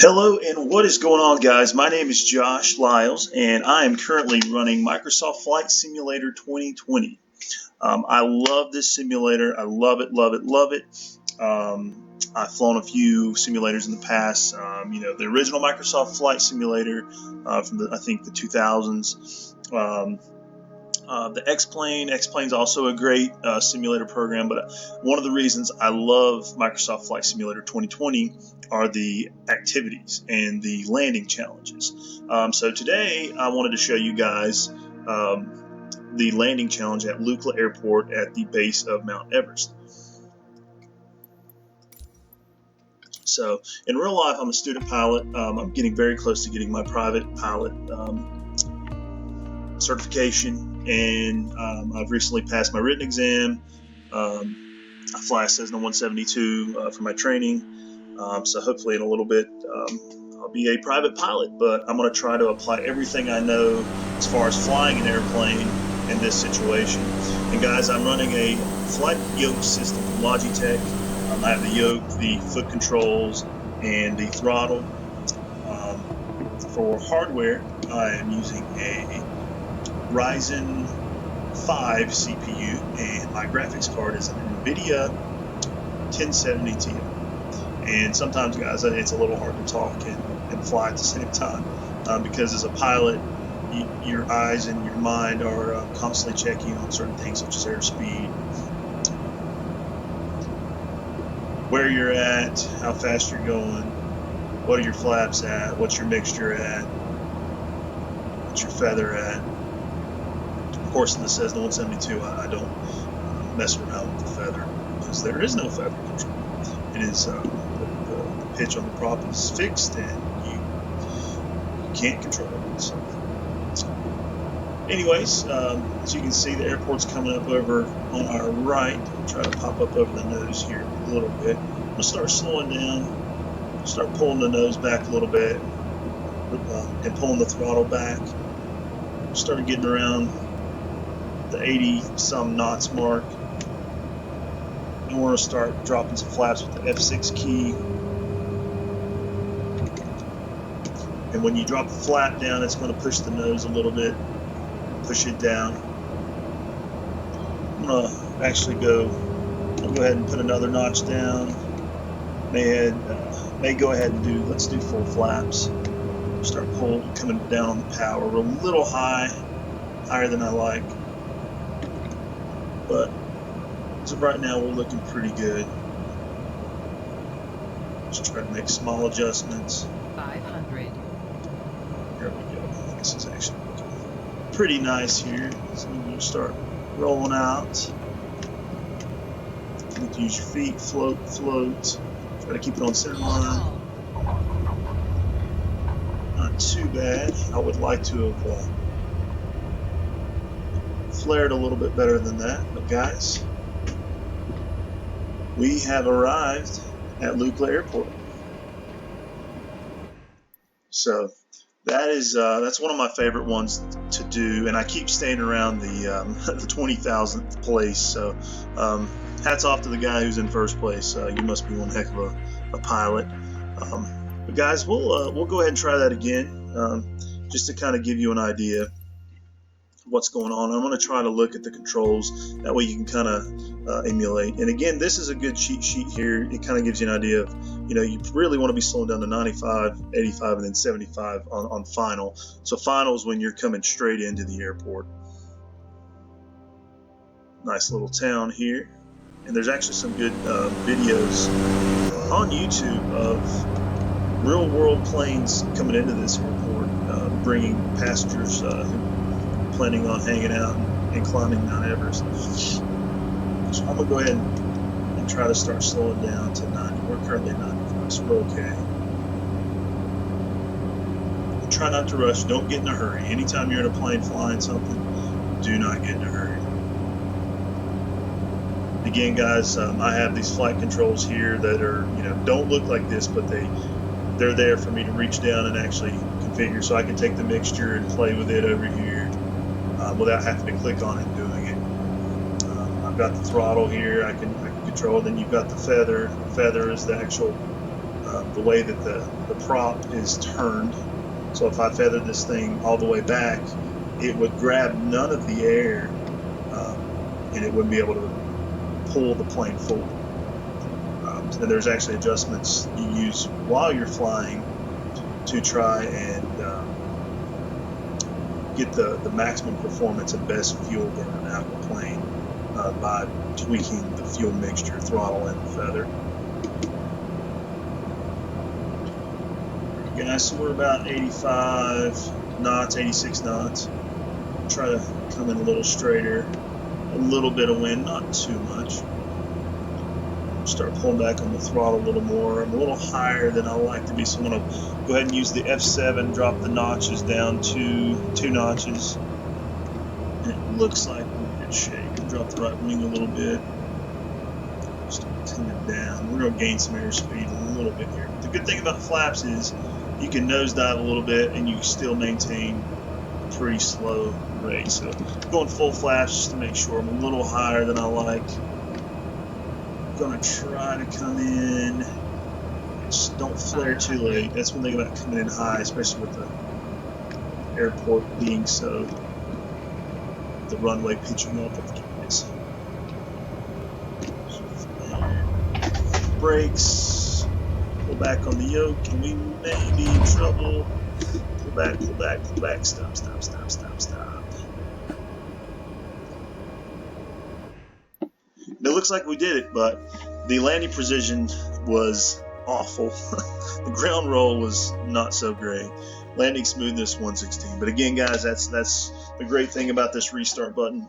Hello and what is going on, guys? My name is Josh Lyles and I am currently running Microsoft Flight Simulator 2020. I love this simulator. I love it, love it, love it. I've flown a few simulators in the past. The original Microsoft Flight Simulator from I think the 2000s. The X-Plane's also a great simulator program, but one of the reasons I love Microsoft Flight Simulator 2020 are the activities and the landing challenges. So today I wanted to show you guys the landing challenge at Lukla Airport at the base of Mount Everest. So in real life, I'm a student pilot. I'm getting very close to getting my private pilot certification, and I've recently passed my written exam. I fly a Cessna 172 for my training, so hopefully in a little bit I'll be a private pilot, but I'm going to try to apply everything I know as far as flying an airplane in this situation. And guys, I'm running a Flight Yoke system from Logitech. I have the yoke, the foot controls, and the throttle. For hardware, I am using a Ryzen 5 CPU, and my graphics card is an NVIDIA 1070 Ti. And sometimes, guys, it's a little hard to talk and fly at the same time because as a pilot, your eyes and your mind are constantly checking on certain things such as airspeed, where you're at, how fast you're going, what are your flaps at, what's your mixture at, what's your feather at. Of course, in the Cessna 172, I don't mess around with the feather because there is no feather control. It is the pitch on the prop is fixed and you can't control it. So, anyways, as you can see, the airport's coming up over on our right. I'll try to pop up over the nose here a little bit. I'm going to start slowing down, start pulling the nose back a little bit, and pulling the throttle back. Started getting around the 80-some knots mark. And we're going to start dropping some flaps with the F6 key. And when you drop the flap down, it's going to push the nose a little bit, push it down. I'm going to actually go ahead and put another notch down. May go ahead and let's do full flaps. Start coming down on the power. We're a little higher than I like. But as of right now, we're looking pretty good. Just try to make small adjustments. 500. There we go. This is actually looking pretty nice here. So we'll start rolling out. You can use your feet, float. Try to keep it on center line. Not too bad. I would like to have flared a little bit better than that, but guys, we have arrived at Lukla Airport. So that's one of my favorite ones to do, and I keep staying around the 20,000th place. So hats off to the guy who's in first place. You must be one heck of a pilot. But guys, we'll go ahead and try that again, just to kind of give you an idea of what's going on. I'm going to try to look at the controls. That way you can kind of emulate. And again, this is a good cheat sheet here. It kind of gives you an idea of, you really want to be slowing down to 95, 85, and then 75 on final. So final is when you're coming straight into the airport. Nice little town here. And there's actually some good videos on YouTube of real world planes coming into this airport, bringing passengers who are planning on hanging out and climbing Mount Everest. So I'm going to go ahead and try to start slowing down to 90. We're currently at 95, so we're okay. Try not to rush. Don't get in a hurry. Anytime you're in a plane flying something, do not get in a hurry. Again, guys, I have these flight controls here that are, don't look like this, but they're there for me to reach down and actually configure, so I can take the mixture and play with it over here without having to click on it and doing it. I've got the throttle here. I can control it. Then you've got the feather. The feather is the actual the way that the prop is turned. So if I feathered this thing all the way back, it would grab none of the air, and it wouldn't be able to pull the plane forward. And there's actually adjustments you use while you're flying to try and get the maximum performance and best fuel burn out of the plane by tweaking the fuel mixture, throttle, and feather. Guys, so we're about 85 knots, 86 knots. Try to come in a little straighter, a little bit of wind, not too much. Start pulling back on the throttle a little more. I'm a little higher than I like to be, so I'm going to go ahead and use the F7, drop the notches down to 2 notches. And it looks like we're in good shape. Drop the right wing a little bit. Start coming down. We're going to gain some airspeed a little bit here. The good thing about flaps is you can nosedive a little bit and you still maintain a pretty slow rate. So going full flaps just to make sure I'm a little higher than I like. Gonna try to come in. Just don't flare too late. That's one thing about coming in high, especially with the airport being so, the runway pitching up with guys. Brakes. Pull back on the yoke, and we may be in trouble. Pull back, pull back, pull back. Stop, stop, stop, stop, stop. It looks like we did it, but the landing precision was awful. The ground roll was not so great. Landing smoothness 116. But again, guys, that's the great thing about this restart button.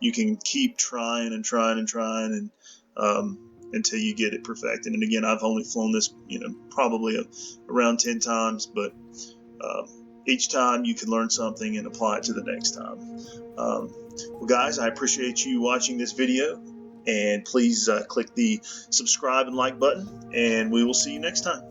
You can keep trying and trying and trying, and until you get it perfected. And again, I've only flown this, probably around 10 times, but each time you can learn something and apply it to the next time. Well, guys, I appreciate you watching this video. And please click the subscribe and like button, and we will see you next time.